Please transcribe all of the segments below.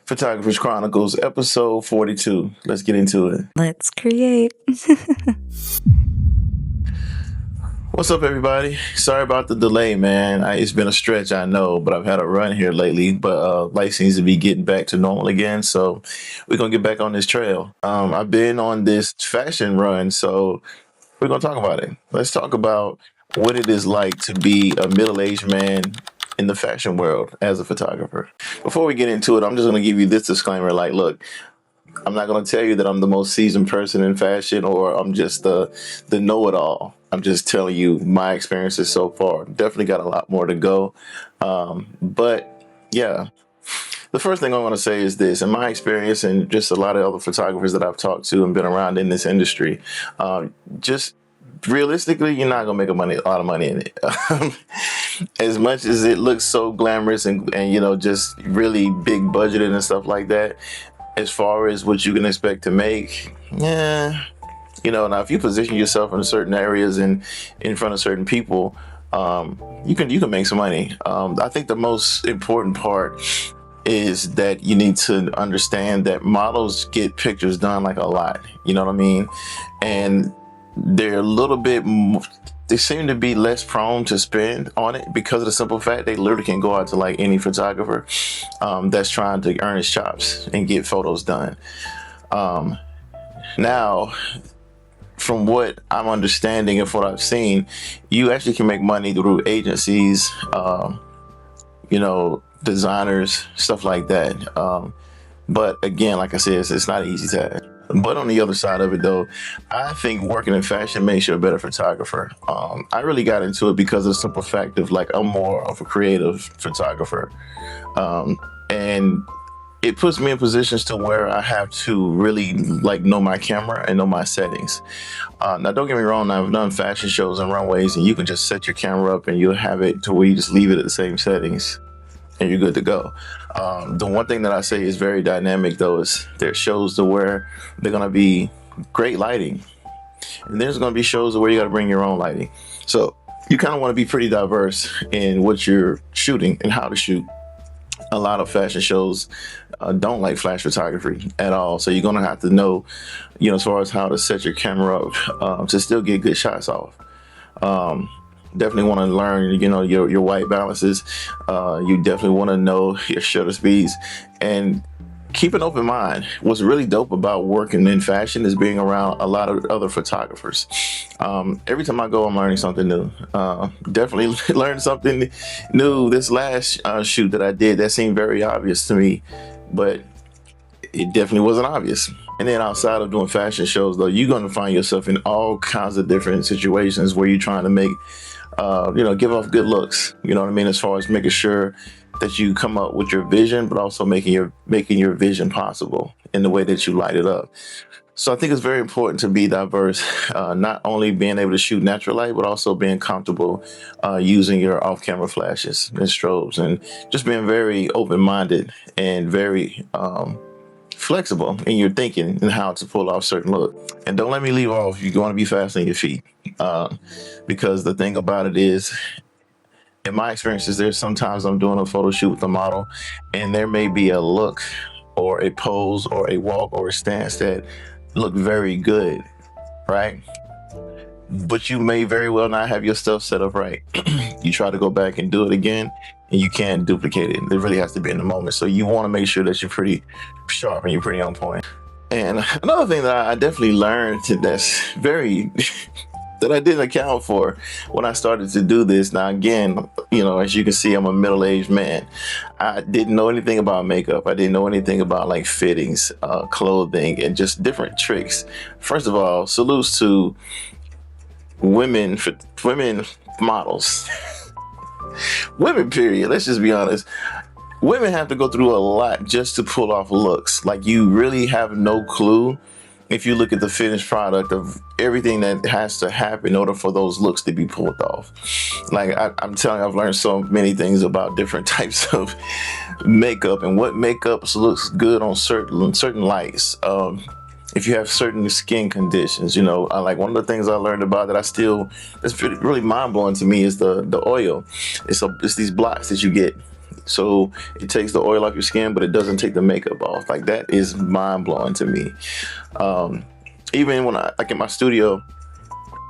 Photographers Chronicles, episode 42. Let's get into it. Let's create. What's up, everybody? Sorry about the delay, man. It's been a stretch, I know, but I've had a run here lately. But life seems to be getting back to normal again, so we're gonna get back on this trail. I've been on this fashion run, so we're gonna talk about it. Let's talk about what it is like to be a middle-aged man in the fashion world as a photographer. Before we get into it, I'm just gonna give you this disclaimer. Like, look, I'm not going to tell you that I'm the most seasoned person in fashion or I'm just the know-it-all. I'm just telling you my experiences so far. Definitely got a lot more to go. But yeah, the first thing I want to say is this. In my experience and just a lot of other photographers that I've talked to and been around in this industry, just realistically, you're not going to make a lot of money in it. As much as it looks so glamorous and just really big budgeted and stuff like that, as far as what you can expect to make, yeah, now if you position yourself in certain areas and in front of certain people, you can make some money. I think the most important part is that you need to understand that models get pictures done like a lot. You know what I mean? And they're a little bit they seem to be less prone to spend on it because of the simple fact they literally can go out to like any photographer that's trying to earn his chops and get photos done. Now, from what I'm understanding and what I've seen, you actually can make money through agencies, designers, stuff like that. But again, like I said, it's not an easy task. But on the other side of it, though, I think working in fashion makes you a better photographer. I really got into it because of the simple fact of like I'm more of a creative photographer, and it puts me in positions to where I have to really like know my camera and know my settings. Now, don't get me wrong. I've done fashion shows and runways, and you can just set your camera up and you'll have it to where you just leave it at the same settings and you're good to go. The one thing that I say is very dynamic, though, is there's shows to where they're going to be great lighting. And there's going to be shows where you got to bring your own lighting. So you kind of want to be pretty diverse in what you're shooting and how to shoot. A lot of fashion shows don't like flash photography at all. So you're going to have to know, as far as how to set your camera up to still get good shots off. Definitely want to learn, your white balances. You definitely want to know your shutter speeds and keep an open mind. What's really dope about working in fashion is being around a lot of other photographers. Every time I go, I'm learning something new. Definitely learned something new. This last shoot that I did, that seemed very obvious to me, but it definitely wasn't obvious. And then outside of doing fashion shows, though, you're going to find yourself in all kinds of different situations where you're trying to make give off good looks, you know what I mean? As far as making sure that you come up with your vision, but also making your vision possible in the way that you light it up. So I think it's very important to be diverse, not only being able to shoot natural light, but also being comfortable using your off-camera flashes and strobes and just being very open-minded and very flexible in your thinking and how to pull off certain look. And don't let me leave off. You're going to be fast on your feet. Because the thing about it is, in my experiences, there's sometimes I'm doing a photo shoot with a model and there may be a look or a pose or a walk or a stance that look very good, right? But you may very well not have your stuff set up right. You try to go back and do it again and you can't duplicate it. It really has to be in the moment. So you want to make sure that you're pretty sharp and you're pretty on point. And another thing that I definitely learned that's very that I didn't account for when I started to do this. Now, again, as you can see, I'm a middle-aged man. I didn't know anything about makeup. I didn't know anything about like fittings, clothing, and just different tricks. First of all, salutes to women models. Women, period. Let's just be honest. Women have to go through a lot just to pull off looks. Like, you really have no clue if you look at the finished product of everything that has to happen in order for those looks to be pulled off. Like, I'm telling you, I've learned so many things about different types of makeup and what makeup looks good on certain lights. If you have certain skin conditions, like one of the things I learned about that's really mind blowing to me is the oil. It's these blocks that you get So it takes the oil off your skin, but it doesn't take the makeup off. Like that is mind blowing to me. Um, Even when I like in my studio,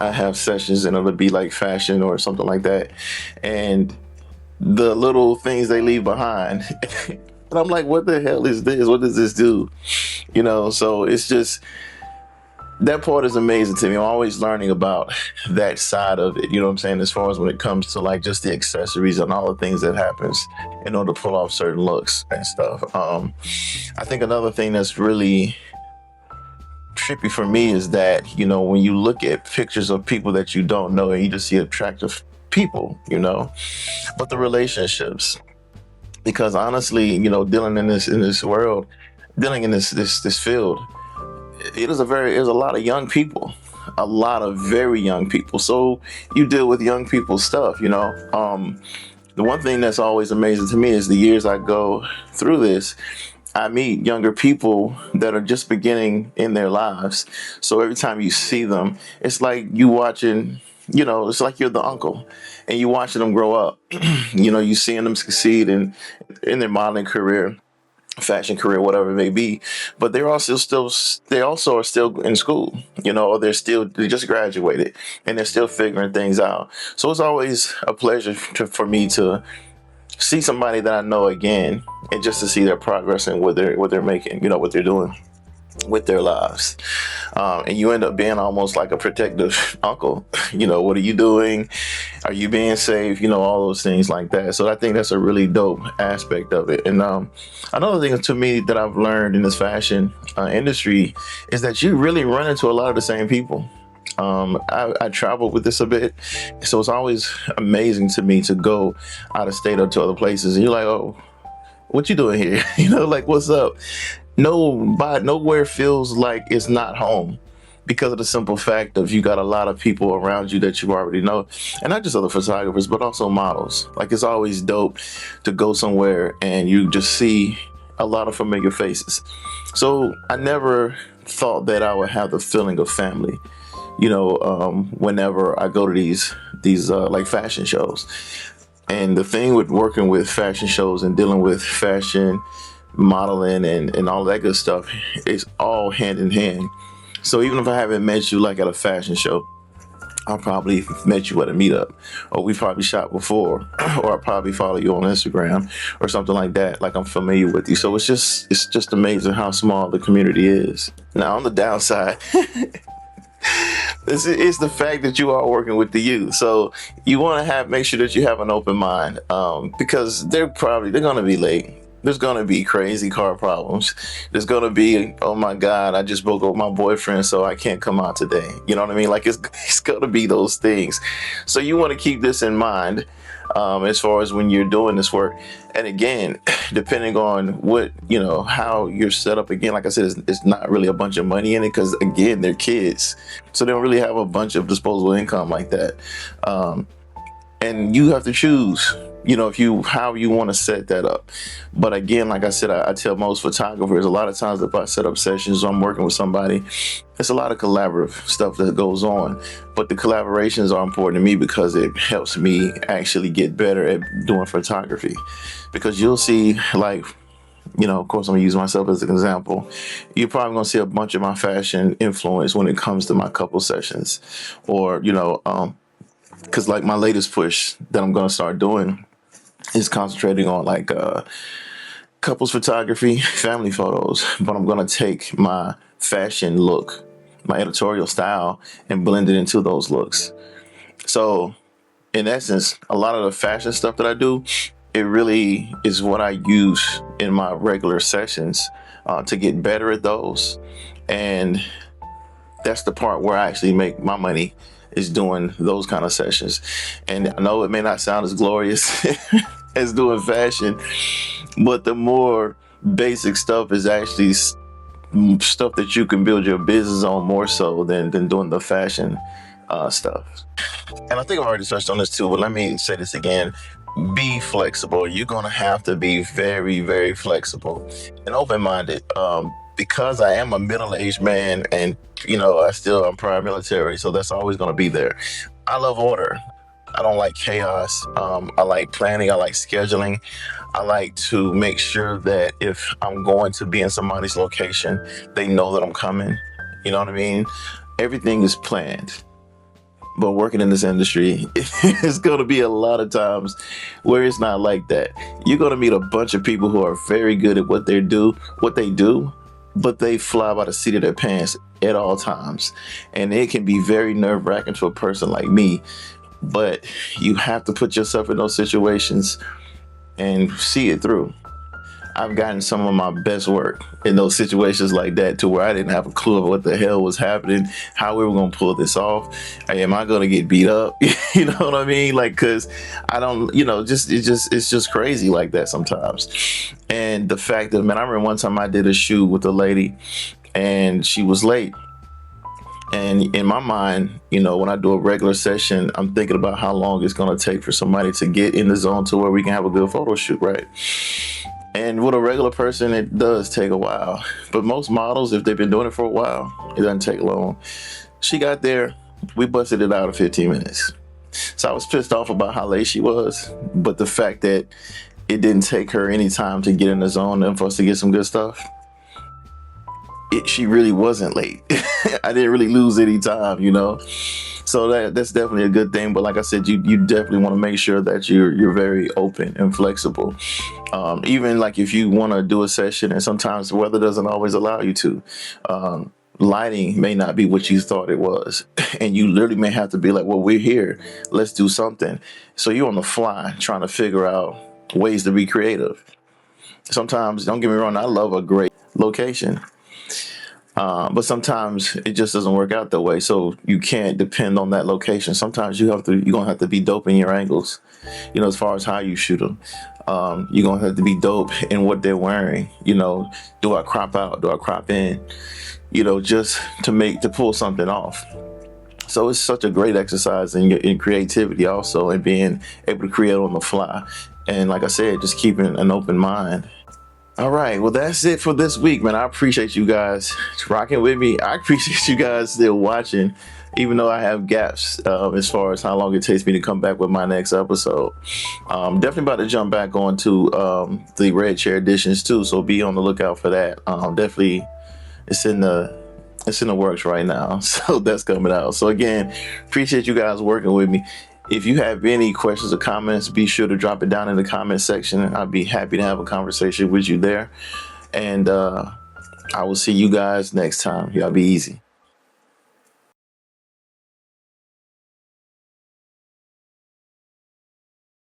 I have sessions and it'll be like fashion or something like that, and the little things they leave behind. And I'm like, what the hell is this? What does this do? So it's just that part is amazing to me. I'm always learning about that side of it. You know what I'm saying? As far as when it comes to like just the accessories and all the things that happens in order to pull off certain looks and stuff. I think another thing that's really trippy for me is that when you look at pictures of people that you don't know and you just see attractive people, but the relationships, because honestly, dealing in this world, dealing in this field, there's a lot of young people, a lot of very young people. So you deal with young people's stuff. The one thing that's always amazing to me is the years I go through this, I meet younger people that are just beginning in their lives. So every time you see them, it's like you watching, it's like you're the uncle and you watching them grow up. You seeing them succeed in their modeling career, fashion career, whatever it may be, but they also are still in school, or they just graduated and they're still figuring things out. So it's always a pleasure for me to see somebody that I know again, and just to see their progress and what they're making, what they're doing with their lives. And you end up being almost like a protective uncle. What are you doing? Are you being safe? All those things like that. So I think that's a really dope aspect of it. And another thing to me that I've learned in this fashion industry is that you really run into a lot of the same people. I travel with this a bit, so it's always amazing to me to go out of state or to other places, and you're like, oh, what you doing here? Like, what's up? Nowhere feels like it's not home, because of the simple fact of you got a lot of people around you that you already know, and not just other photographers, but also models. Like, it's always dope to go somewhere and you just see a lot of familiar faces. So I never thought that I would have the feeling of family, whenever I go to these like fashion shows. And the thing with working with fashion shows and dealing with fashion modeling and all that good stuff is all hand in hand. So even if I haven't met you like at a fashion show, I probably met you at a meetup, or we probably shot before, or I probably follow you on Instagram or something like that. Like, I'm familiar with you. So it's just amazing how small the community is. Now, on the downside, it's the fact that you are working with the youth. So you want to make sure that you have an open mind, because they're going to be late. There's going to be crazy car problems. There's going to be, oh my God, I just broke up with my boyfriend, so I can't come out today. You know what I mean? Like, it's going to be those things. So you want to keep this in mind, as far as when you're doing this work. And again, depending on how you're set up, again, like I said, it's not really a bunch of money in it, because again, they're kids. So they don't really have a bunch of disposable income like that. And you have to choose, how you want to set that up. But again, like I said, I tell most photographers, a lot of times if I set up sessions or I'm working with somebody, it's a lot of collaborative stuff that goes on. But the collaborations are important to me because it helps me actually get better at doing photography. Because you'll see, like, of course, I'm gonna use myself as an example. You're probably gonna see a bunch of my fashion influence when it comes to my couple sessions, or because like my latest push that I'm gonna start doing is concentrating on like couples photography, family photos, but I'm gonna take my fashion look, my editorial style, and blend it into those looks. So in essence, a lot of the fashion stuff that I do, it really is what I use in my regular sessions to get better at those. And that's the part where I actually make my money, is doing those kind of sessions. And I know it may not sound as glorious as doing fashion, but the more basic stuff is actually stuff that you can build your business on more so than doing the fashion stuff. And I think I've already touched on this too, but let me say this again. Be flexible. You're going to have to be very, very flexible and open-minded. Because I am a middle-aged man, and I'm prior military, so that's always going to be there. I love order. I don't like chaos. I like planning. I like scheduling. I like to make sure that if I'm going to be in somebody's location, they know that I'm coming. You know what I mean? Everything is planned. But working in this industry, it's going to be a lot of times where it's not like that. You're going to meet a bunch of people who are very good at what they do, but they fly by the seat of their pants at all times. And it can be very nerve wracking to a person like me, but you have to put yourself in those situations and see it through. I've gotten some of my best work in those situations like that, to where I didn't have a clue of what the hell was happening, how we were going to pull this off. Hey, am I going to get beat up? You know what I mean? Like, cause I don't, it's just crazy like that sometimes. And the fact that, man, I remember one time I did a shoot with a lady and she was late. And in my mind, when I do a regular session, I'm thinking about how long it's going to take for somebody to get in the zone to where we can have a good photo shoot, right? And with a regular person, it does take a while. But most models, if they've been doing it for a while, it doesn't take long. She got there, we busted it out in 15 minutes. So I was pissed off about how late she was, but the fact that it didn't take her any time to get in the zone and for us to get some good stuff, she really wasn't late. I didn't really lose any time. So that's definitely a good thing. But like I said, you definitely want to make sure that you're very open and flexible. Even like if you want to do a session and sometimes the weather doesn't always allow you to. Lighting may not be what you thought it was. And you literally may have to be like, well, we're here. Let's do something. So you're on the fly trying to figure out ways to be creative. Sometimes, don't get me wrong, I love a great location. But sometimes it just doesn't work out that way. So you can't depend on that location. Sometimes you're gonna have to be dope in your angles, as far as how you shoot them. You're gonna have to be dope in what they're wearing. Do I crop out? Do I crop in? Just to pull something off. So it's such a great exercise in creativity also, and being able to create on the fly. And like I said, just keeping an open mind. All right, well, that's it for this week, man. I appreciate you guys rocking with me. I appreciate you guys still watching, even though I have gaps as far as how long it takes me to come back with my next episode. Definitely about to jump back onto the Red Chair editions too, so be on the lookout for that. Definitely, it's in the works right now, so that's coming out. So again, appreciate you guys working with me. If you have any questions or comments, be sure to drop it down in the comment section. I'd be happy to have a conversation with you there. And I will see you guys next time. Y'all be easy.